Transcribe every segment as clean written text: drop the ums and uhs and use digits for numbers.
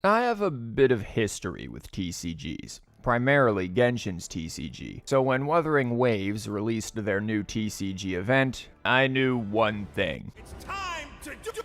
I have a bit of history with TCGs, primarily Genshin's TCG, so when Wuthering Waves released their new TCG event, I knew one thing. It's time to do.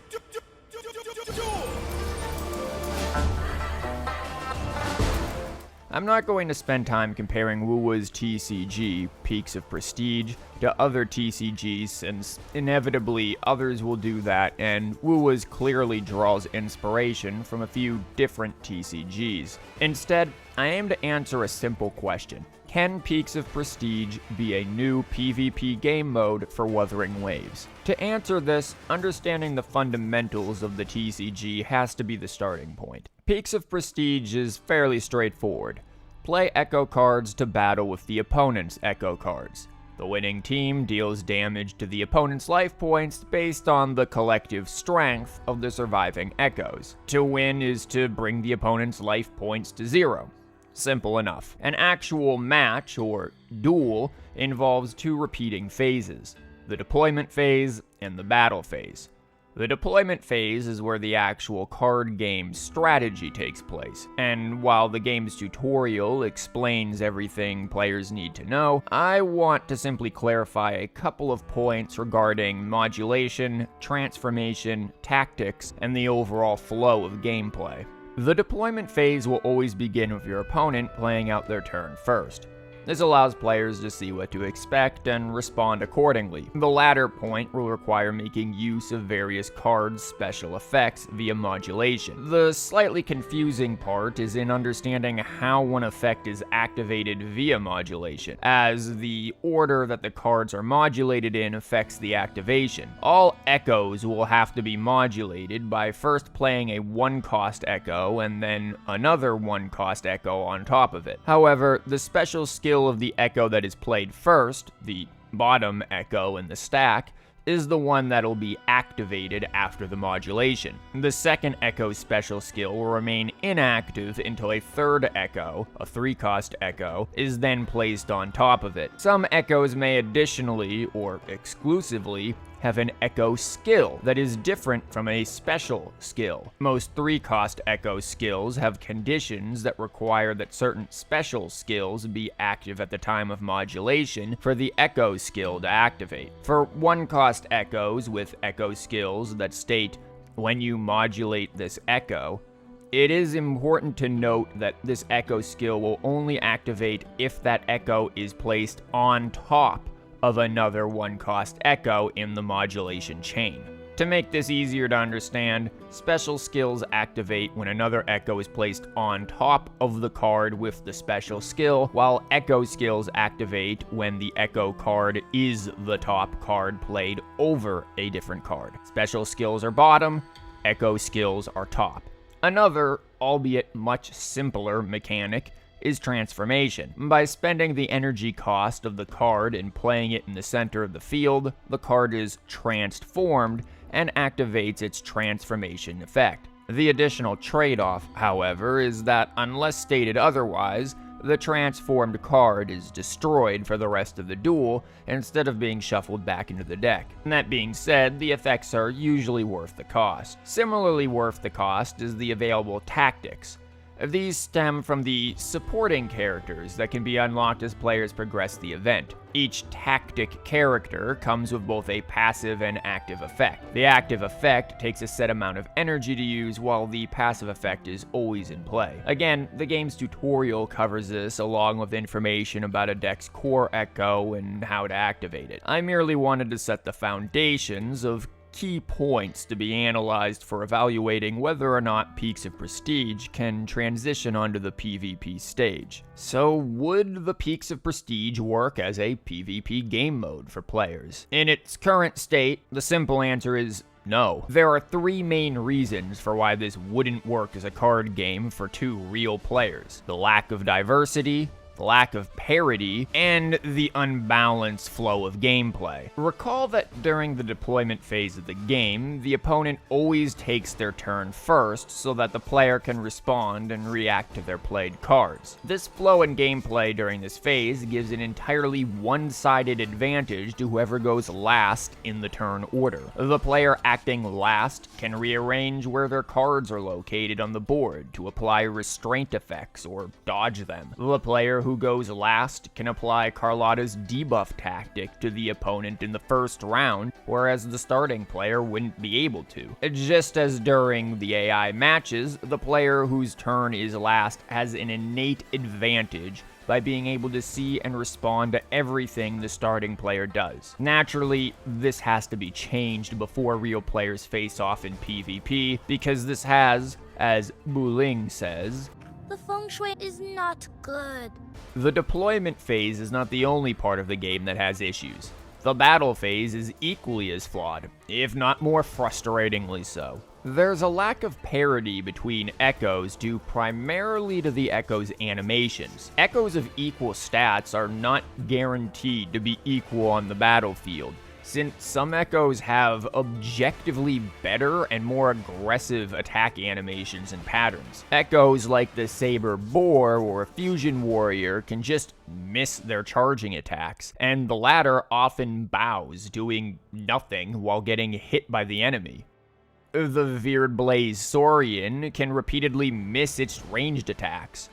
I'm not going to spend time comparing WoW's TCG, Peaks of Prestige, to other TCGs since inevitably others will do that, and WoW's clearly draws inspiration from a few different TCGs. Instead, I aim to answer a simple question. Can Peaks of Prestige be a new PvP game mode for Wuthering Waves? To answer this, understanding the fundamentals of the TCG has to be the starting point. Peaks of Prestige is fairly straightforward. Play Echo cards to battle with the opponent's Echo cards. The winning team deals damage to the opponent's life points based on the collective strength of the surviving Echoes. To win is to bring the opponent's life points to 0. Simple enough. An actual match, or duel, involves two repeating phases, the deployment phase and the battle phase. The deployment phase is where the actual card game strategy takes place, and while the game's tutorial explains everything players need to know, I want to simply clarify a couple of points regarding modulation, transformation, tactics, and the overall flow of gameplay. The deployment phase will always begin with your opponent playing out their turn first. This allows players to see what to expect and respond accordingly. The latter point will require making use of various cards' special effects via modulation. The slightly confusing part is in understanding how one effect is activated via modulation, as the order that the cards are modulated in affects the activation. All echoes will have to be modulated by first playing a 1-cost echo and then another 1-cost echo on top of it. However, the special skill of the echo that is played first, the bottom echo in the stack, is the one that'll be activated after the modulation. The second echo's special skill will remain inactive until a third echo, a 3-cost echo, is then placed on top of it. Some echoes may additionally, or exclusively, have an echo skill that is different from a special skill. Most 3-cost echo skills have conditions that require that certain special skills be active at the time of modulation for the echo skill to activate. For 1-cost echoes with echo skills that state, when you modulate this echo, it is important to note that this echo skill will only activate if that echo is placed on top of another 1-cost echo in the modulation chain. To make this easier to understand, special skills activate when another echo is placed on top of the card with the special skill, while echo skills activate when the echo card is the top card played over a different card. Special skills are bottom, echo skills are top. Another, albeit much simpler mechanic is transformation. By spending the energy cost of the card and playing it in the center of the field, the card is transformed and activates its transformation effect. The additional trade-off, however, is that unless stated otherwise, the transformed card is destroyed for the rest of the duel instead of being shuffled back into the deck. And that being said, the effects are usually worth the cost. Similarly worth the cost is the available tactics. These stem from the supporting characters that can be unlocked as players progress the event. Each tactic character comes with both a passive and active effect. The active effect takes a set amount of energy to use, while the passive effect is always in play. Again, the game's tutorial covers this along with information about a deck's core echo and how to activate it. I merely wanted to set the foundations of key points to be analyzed for evaluating whether or not Peaks of Prestige can transition onto the PvP stage. So, would the Peaks of Prestige work as a PvP game mode for players? In its current state, the simple answer is no. There are 3 main reasons for why this wouldn't work as a card game for 2 real players: the lack of diversity, the lack of parity, and the unbalanced flow of gameplay. Recall that during the deployment phase of the game, the opponent always takes their turn first so that the player can respond and react to their played cards. This flow in gameplay during this phase gives an entirely one-sided advantage to whoever goes last in the turn order. The player acting last can rearrange where their cards are located on the board to apply restraint effects or dodge them. The player who goes last can apply Carlotta's debuff tactic to the opponent in the first round, whereas the starting player wouldn't be able to. Just as during the AI matches, the player whose turn is last has an innate advantage by being able to see and respond to everything the starting player does. Naturally, this has to be changed before real players face off in PvP, because this has, as Dueling says, the feng shui is not good. The deployment phase is not the only part of the game that has issues. The battle phase is equally as flawed, if not more frustratingly so. There's a lack of parity between echoes due primarily to the echo's animations. Echoes of equal stats are not guaranteed to be equal on the battlefield, since some echoes have objectively better and more aggressive attack animations and patterns. Echoes like the Saber Boar or Fusion Warrior can just miss their charging attacks, and the latter often bows, doing nothing while getting hit by the enemy. The Veered Blaze Saurian can repeatedly miss its ranged attacks.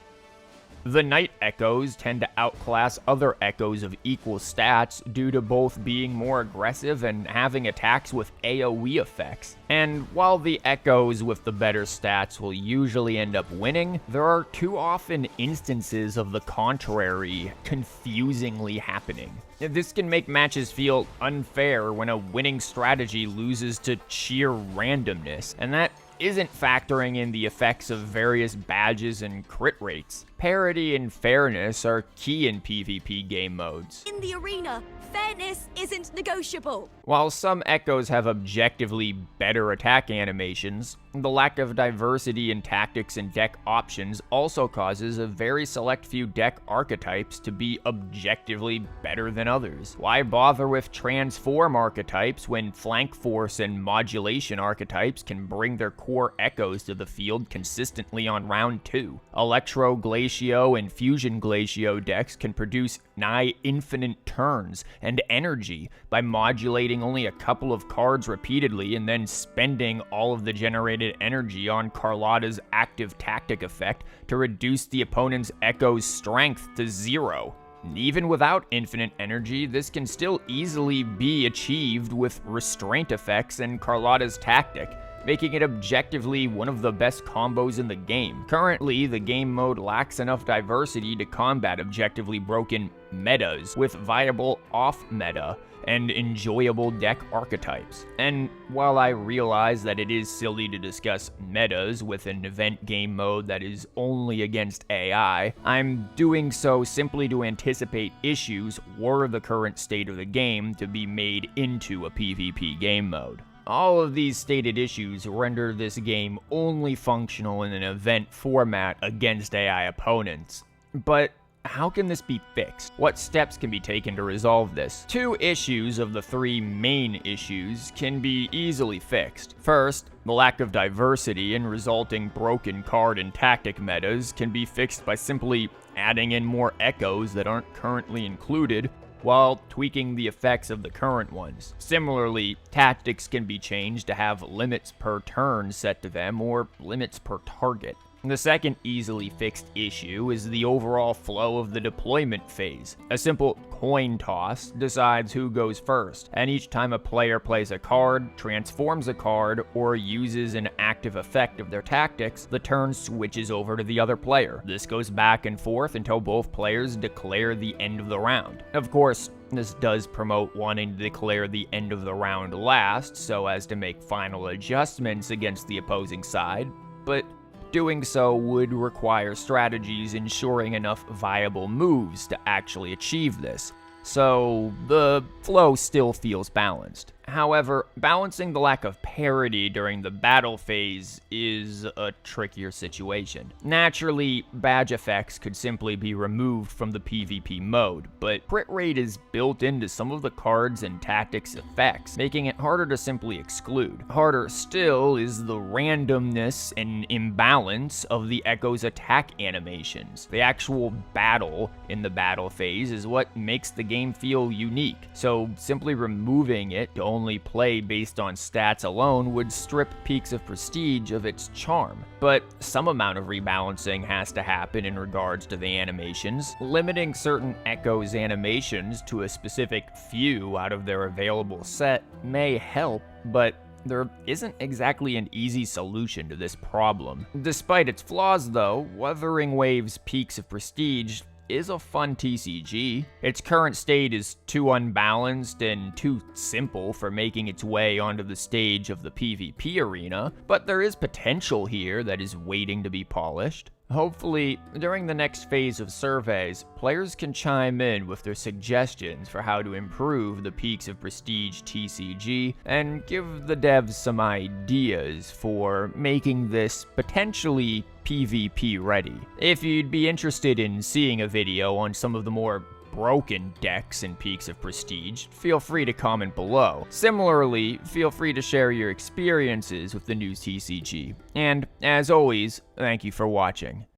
The Night Echoes tend to outclass other echoes of equal stats due to both being more aggressive and having attacks with AoE effects. And while the echoes with the better stats will usually end up winning, there are too often instances of the contrary confusingly happening. This can make matches feel unfair when a winning strategy loses to sheer randomness, and that isn't factoring in the effects of various badges and crit rates. Parity and fairness are key in PvP game modes. In the arena, fairness isn't negotiable. While some echoes have objectively better attack animations, the lack of diversity in tactics and deck options also causes a very select few deck archetypes to be objectively better than others. Why bother with transform archetypes when flank force and modulation archetypes can bring their core echoes to the field consistently on round 2? Electro Glacio and Fusion Glacio decks can produce nigh infinite turns and energy by modulating only a couple of cards repeatedly and then spending all of the generated energy on Carlotta's active tactic effect to reduce the opponent's echo's strength to 0. Even without infinite energy, this can still easily be achieved with restraint effects and Carlotta's tactic, making it objectively one of the best combos in the game. Currently, the game mode lacks enough diversity to combat objectively broken metas with viable off-meta and enjoyable deck archetypes. And while I realize that it is silly to discuss metas with an event game mode that is only against AI, I'm doing so simply to anticipate issues were the current state of the game to be made into a PvP game mode. All of these stated issues render this game only functional in an event format against AI opponents. But how can this be fixed? What steps can be taken to resolve this? 2 issues of the 3 main issues can be easily fixed. First, the lack of diversity and resulting broken card and tactic metas can be fixed by simply adding in more echoes that aren't currently included, while tweaking the effects of the current ones. Similarly, tactics can be changed to have limits per turn set to them or limits per target. The second easily fixed issue is the overall flow of the deployment phase. A simple coin toss decides who goes first, and each time a player plays a card, transforms a card, or uses an active effect of their tactics, the turn switches over to the other player. This goes back and forth until both players declare the end of the round. Of course, this does promote wanting to declare the end of the round last, so as to make final adjustments against the opposing side, but doing so would require strategies ensuring enough viable moves to actually achieve this, so the flow still feels balanced. However, balancing the lack of parity during the battle phase is a trickier situation. Naturally, badge effects could simply be removed from the PvP mode, but crit rate is built into some of the cards and tactics effects, making it harder to simply exclude. Harder still is the randomness and imbalance of the Echo's attack animations. The actual battle in the battle phase is what makes the game feel unique, so simply removing it to only play based on stats alone would strip Peaks of Prestige of its charm. But some amount of rebalancing has to happen in regards to the animations. Limiting certain Echo's animations to a specific few out of their available set may help, but there isn't exactly an easy solution to this problem. Despite its flaws though, Wuthering Waves Peaks of Prestige is a fun TCG. Its current state is too unbalanced and too simple for making its way onto the stage of the PvP arena, but there is potential here that is waiting to be polished. Hopefully, during the next phase of surveys, players can chime in with their suggestions for how to improve the Peaks of Prestige TCG and give the devs some ideas for making this potentially PvP ready. If you'd be interested in seeing a video on some of the more broken decks in Peaks of Prestige, feel free to comment below. Similarly, feel free to share your experiences with the new TCG. And, as always, thank you for watching.